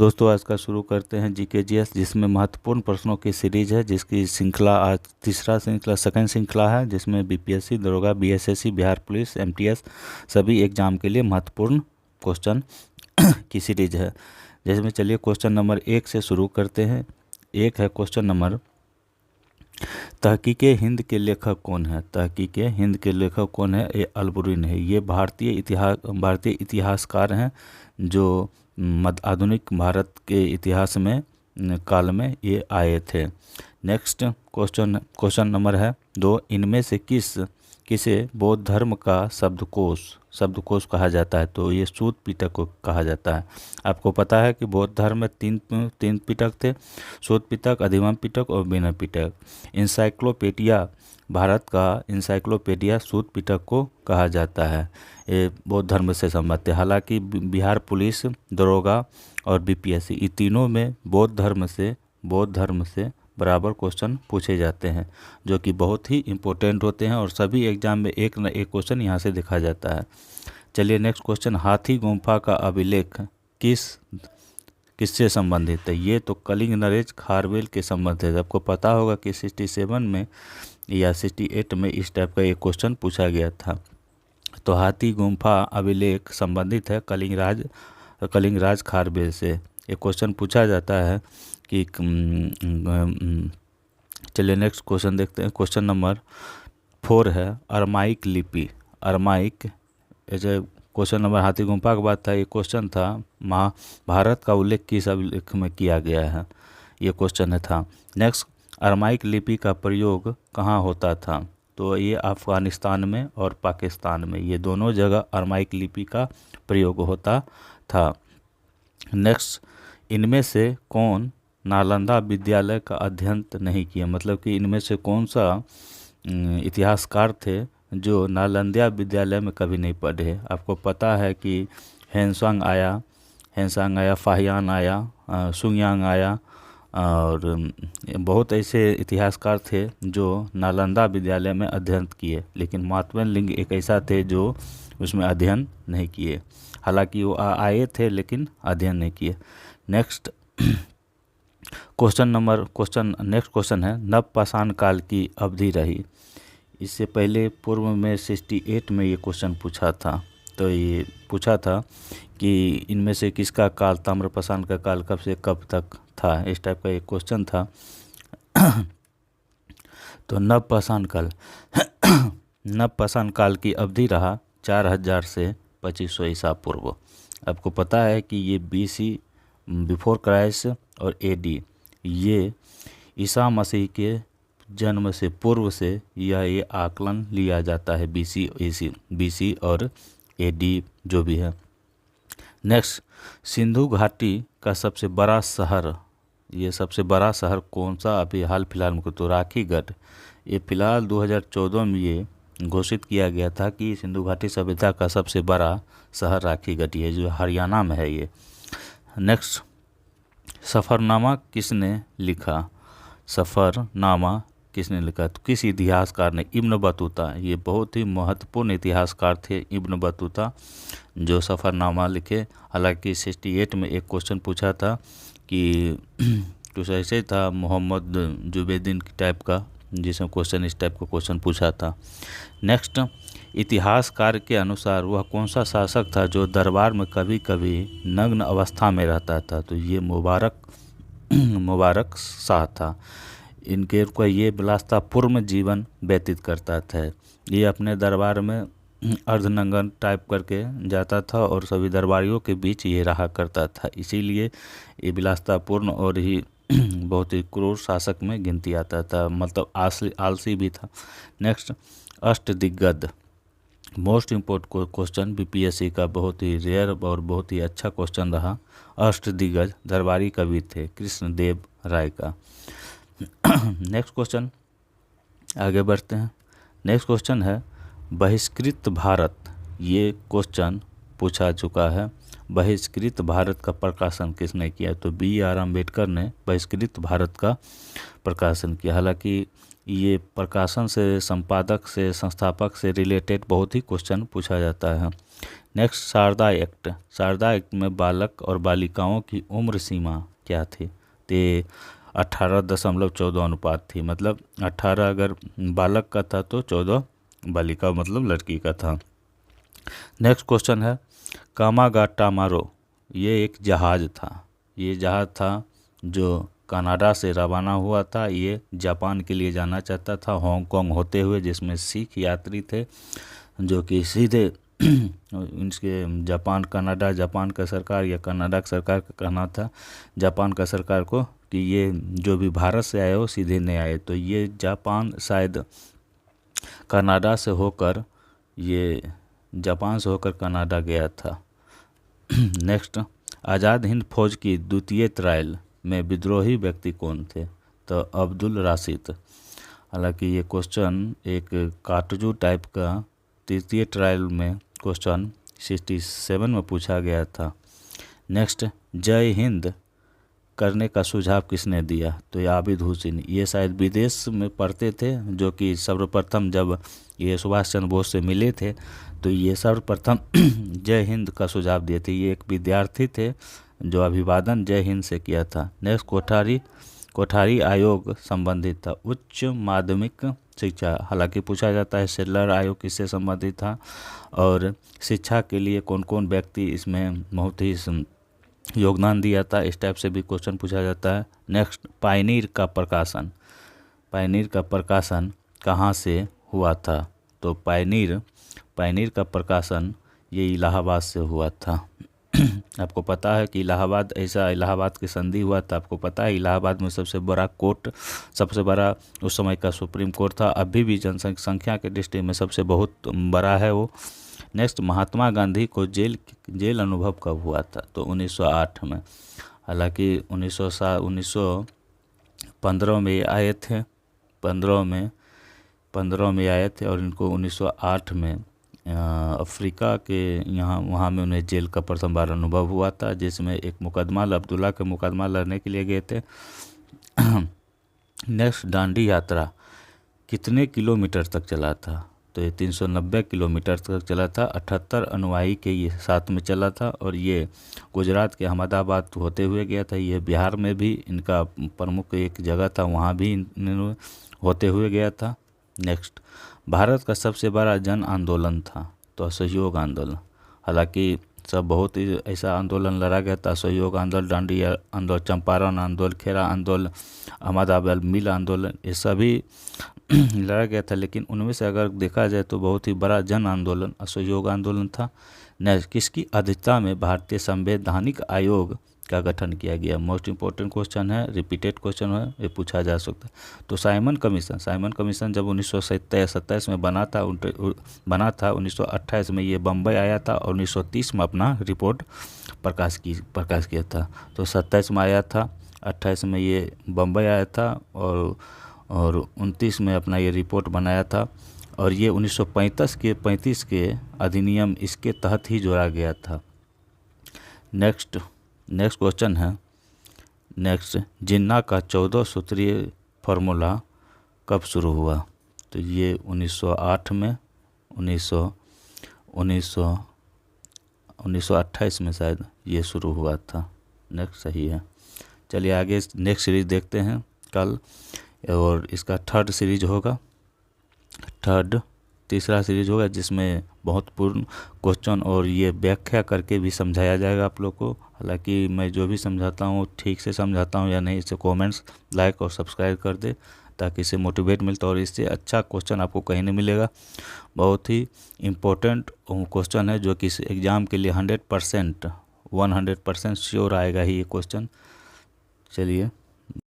दोस्तों आज का शुरू करते हैं जीकेजीएस, जिसमें महत्वपूर्ण प्रश्नों की सीरीज है, जिसकी श्रृंखला आज तीसरा श्रृंखला सेकंड श्रृंखला है, जिसमें बीपीएससी, दरोगा, बीएसएससी, बिहार पुलिस, एमटीएस सभी एग्जाम के लिए महत्वपूर्ण क्वेश्चन की सीरीज है। जिसमें चलिए क्वेश्चन नंबर 1 से शुरू करते हैं। एक है क्वेश्चन नंबर, तहकीके हिंद के लेखक कौन है? तहकीके हिंद के लेखक कौन है? ये अलबुरीन है। ये भारतीय इतिहासकार हैं जो मध्य आधुनिक भारत के इतिहास में काल में ये आए थे। नेक्स्ट क्वेश्चन नंबर है 2, इनमें से किसे बौद्ध धर्म का शब्दकोश कहा जाता है? तो ये सूत पिटक को कहा जाता है। आपको पता है कि बौद्ध धर्म में तीन पिटक थे, सूत पिटक, अधिगम पिटक और विनय पिटक। इंसाइक्लोपीडिया, भारत का इंसाइक्लोपीडिया सूत पिटक को कहा जाता है। ये बौद्ध धर्म से संबंधित है। हालांकि बिहार पुलिस, दरोगा और बीपीएससी, ये तीनों में बौद्ध धर्म से बराबर क्वेश्चन पूछे जाते हैं, जो कि बहुत ही इम्पोर्टेंट होते हैं और सभी एग्जाम में एक न एक क्वेश्चन यहाँ से देखा जाता है। चलिए नेक्स्ट क्वेश्चन, हाथी गुम्फा का अभिलेख किससे संबंधित है? ये तो कलिंग नरेश खारवेल के संबंधित है। आपको पता होगा कि 67 में या 68 में इस टाइप का एक क्वेश्चन पूछा गया था। तो हाथी गुम्फा अभिलेख संबंधित है कलिंगराज खारवेल से। एक क्वेश्चन पूछा जाता है कि चलिए नेक्स्ट क्वेश्चन देखते हैं। क्वेश्चन नंबर 4 है अरमाइक लिपि। अरमाइक, ऐसे क्वेश्चन नंबर हाथी गुम्फा के बाद था, ये क्वेश्चन था महाभारत का उल्लेख किस अभिलेख में किया गया है? ये क्वेश्चन था। नेक्स्ट, अरमाइक लिपि का प्रयोग कहाँ होता था? तो ये अफ़गानिस्तान में और पाकिस्तान में, ये दोनों जगह अरमाइक लिपि का प्रयोग होता था। नेक्स्ट, इनमें से कौन नालंदा विद्यालय का अध्ययन नहीं किया? मतलब कि इनमें से कौन सा इतिहासकार थे जो नालंदा विद्यालय में कभी नहीं पढ़े? आपको पता है कि हेनसांग आया, फाहियान आया, सुंगयांग आया और बहुत ऐसे इतिहासकार थे जो नालंदा विद्यालय में अध्ययन किए, लेकिन मातवन लिंग एक ऐसा थे जो उसमें अध्ययन नहीं किए। हालांकि वो आए थे लेकिन अध्ययन नहीं किए। नेक्स्ट क्वेश्चन है, नवपाषाण काल की अवधि रही। इससे पहले पूर्व में 68 में ये क्वेश्चन पूछा था। तो ये पूछा था कि इनमें से किसका काल, ताम्रपाषाण का काल कब से कब तक था? इस टाइप का एक क्वेश्चन था। तो नवपाषाण काल की अवधि रहा 4000 से 2500 ईसा पूर्व। आपको पता है कि ये BC बिफोर क्राइस्ट और AD, ये ईसा मसीह के जन्म से पूर्व से ये आकलन लिया जाता है, BC और AD जो भी है। नेक्स्ट, सिंधु घाटी का सबसे बड़ा शहर, ये सबसे बड़ा शहर कौन सा? अभी हाल फिलहाल में तो राखीगढ़। ये फिलहाल 2014 में ये घोषित किया गया था कि सिंधु घाटी सभ्यता का सबसे बड़ा शहर राखीगढ़ है, जो हरियाणा में है ये। नेक्स्ट, सफ़रनामा किसने लिखा? तो किस इतिहासकार ने? Ibn Battuta. ये बहुत ही महत्वपूर्ण इतिहासकार थे इब्न बतूता, जो सफ़रनामा लिखे। हालांकि 68 में एक क्वेश्चन पूछा था कि कुछ ऐसे था मोहम्मद जुबैदीन टाइप का, जिसमें क्वेश्चन इस टाइप का क्वेश्चन पूछा था। नेक्स्ट, इतिहासकार के अनुसार वह कौन सा शासक था जो दरबार में कभी कभी नग्न अवस्था में रहता था? तो ये मुबारक शाह था। इनके को ये विलासतापूर्ण जीवन व्यतीत करता था। ये अपने दरबार में अर्धनग्न टाइप करके जाता था और सभी दरबारियों के बीच ये रहा करता था, इसीलिए ये विलासतापूर्ण और ही बहुत ही क्रूर शासक में गिनती आता था, मतलब आलसी भी था। नेक्स्ट, अष्टदिग्गज, मोस्ट इम्पोर्टेंट क्वेश्चन बीपीएससी का, बहुत ही रेयर और बहुत ही अच्छा क्वेश्चन रहा। अष्टदिग्गज दरबारी कवि थे कृष्णदेव राय का। नेक्स्ट क्वेश्चन आगे बढ़ते हैं। नेक्स्ट क्वेश्चन है बहिष्कृत भारत। ये क्वेश्चन पूछा चुका है। बहिष्कृत भारत का प्रकाशन किसने किया? तो BR अम्बेडकर ने बहिष्कृत भारत का प्रकाशन किया। हालांकि ये प्रकाशन से, संपादक से, संस्थापक से रिलेटेड बहुत ही क्वेश्चन पूछा जाता है। Next, Sarda act. Sarda act में बालक और बालिकाओं की उम्र सीमा क्या थी? तो 18.14 अनुपात थी, मतलब 18 अगर बालक का था तो 14 बालिका मतलब लड़की का था। नेक्स्ट क्वेश्चन है कामागाटामारो, ये एक जहाज़ था। ये जहाज़ था जो कनाडा से रवाना हुआ था। ये जापान के लिए जाना चाहता था हांगकांग होते हुए, जिसमें सिख यात्री थे जो कि सीधे इनके जापान का सरकार या कनाडा की सरकार का कहना था जापान का सरकार को कि ये जो भी भारत से आए हो सीधे नहीं आए। तो ये जापान शायद कनाडा से होकर, ये जापान से होकर कनाडा गया था। नेक्स्ट, आज़ाद हिंद फौज की द्वितीय ट्रायल में विद्रोही व्यक्ति कौन थे? तो अब्दुल राशिद। हालांकि ये क्वेश्चन एक काटजू टाइप का तृतीय ट्रायल में क्वेश्चन 67 में पूछा गया था। नेक्स्ट, जय हिंद करने का सुझाव किसने दिया? तो ये आबिद हुसैन। ये शायद विदेश में पढ़ते थे, जो कि सर्वप्रथम जब ये सुभाष चंद्र बोस से मिले थे तो ये सर्वप्रथम जय हिंद का सुझाव दिए थे। ये एक विद्यार्थी थे जो अभिवादन जय हिंद से किया था। नेक्स्ट, कोठारी आयोग संबंधित था उच्च माध्यमिक शिक्षा। हालांकि पूछा जाता है सेलर आयोग किससे संबंधित था और शिक्षा के लिए कौन कौन व्यक्ति इसमें बहुत ही योगदान दिया था, इस टाइप से भी क्वेश्चन पूछा जाता है। नेक्स्ट, पायनीर का प्रकाशन कहाँ से हुआ था? तो पायनीर का प्रकाशन ये इलाहाबाद से हुआ था। आपको पता है कि इलाहाबाद की संधि हुआ था। आपको पता है इलाहाबाद में सबसे बड़ा उस समय का सुप्रीम कोर्ट था। अभी भी जनसंख्या के दृष्टि में सबसे बहुत बड़ा है वो। नेक्स्ट, महात्मा गांधी को जेल अनुभव कब हुआ था? तो 1908 में। हालांकि 1915 में आए थे, 15 में आए थे और इनको 1908 में अफ्रीका के वहाँ में उन्हें जेल का प्रथम बार अनुभव हुआ था, जिसमें एक अब्दुल्ला के मुकदमा लड़ने के लिए गए थे। नेक्स्ट, दांडी यात्रा कितने किलोमीटर तक चला था? तो ये 390 किलोमीटर तक चला था। 78 अनुयायी के ये साथ में चला था और ये गुजरात के अहमदाबाद होते हुए गया था। ये बिहार में भी इनका प्रमुख एक जगह था, वहाँ भी इन्होंने होते हुए गया था। नेक्स्ट, भारत का सबसे बड़ा जन आंदोलन था? तो असहयोग आंदोलन। हालांकि सब बहुत ही ऐसा आंदोलन लड़ा गया था, असहयोग आंदोलन, दांडी आंदोलन, चंपारण आंदोलन, खेरा आंदोलन, अहमदाबाद मिल आंदोलन, ये सभी लड़ा गया था। लेकिन उनमें से अगर देखा जाए तो बहुत ही बड़ा जन आंदोलन असहयोग आंदोलन था। नेक्स्ट, किसकी अध्यक्षता में भारतीय संवैधानिक आयोग का गठन किया गया? मोस्ट इंपॉर्टेंट क्वेश्चन है, रिपीटेड क्वेश्चन है, ये पूछा जा सकता है। तो साइमन कमीशन जब 1927 में बना था 1928 में ये बम्बई आया था और 1930 में अपना रिपोर्ट प्रकाश किया था। तो 27 में आया था, 28 में ये बम्बई आया था और 29 में अपना ये रिपोर्ट बनाया था और ये 1935 के अधिनियम इसके तहत ही जोड़ा गया था। नेक्स्ट क्वेश्चन है, जिन्ना का 14 सूत्रीय फार्मूला कब शुरू हुआ? तो ये 1908 में, 1928 में शायद ये शुरू हुआ था। नेक्स्ट सही है। चलिए आगे नेक्स्ट सीरीज देखते हैं कल, और इसका तीसरा सीरीज होगा जिसमें बहुत पूर्ण क्वेश्चन और ये व्याख्या करके भी समझाया जाएगा आप लोग को। हालांकि मैं जो भी समझाता हूँ ठीक से समझाता हूँ या नहीं, इसे कमेंट्स, लाइक और सब्सक्राइब कर दे ताकि इससे मोटिवेट मिलता और इससे अच्छा क्वेश्चन आपको कहीं नहीं मिलेगा। बहुत ही इम्पोर्टेंट क्वेश्चन है जो कि इस एग्ज़ाम के लिए 100% श्योर आएगा ही ये क्वेश्चन। चलिए।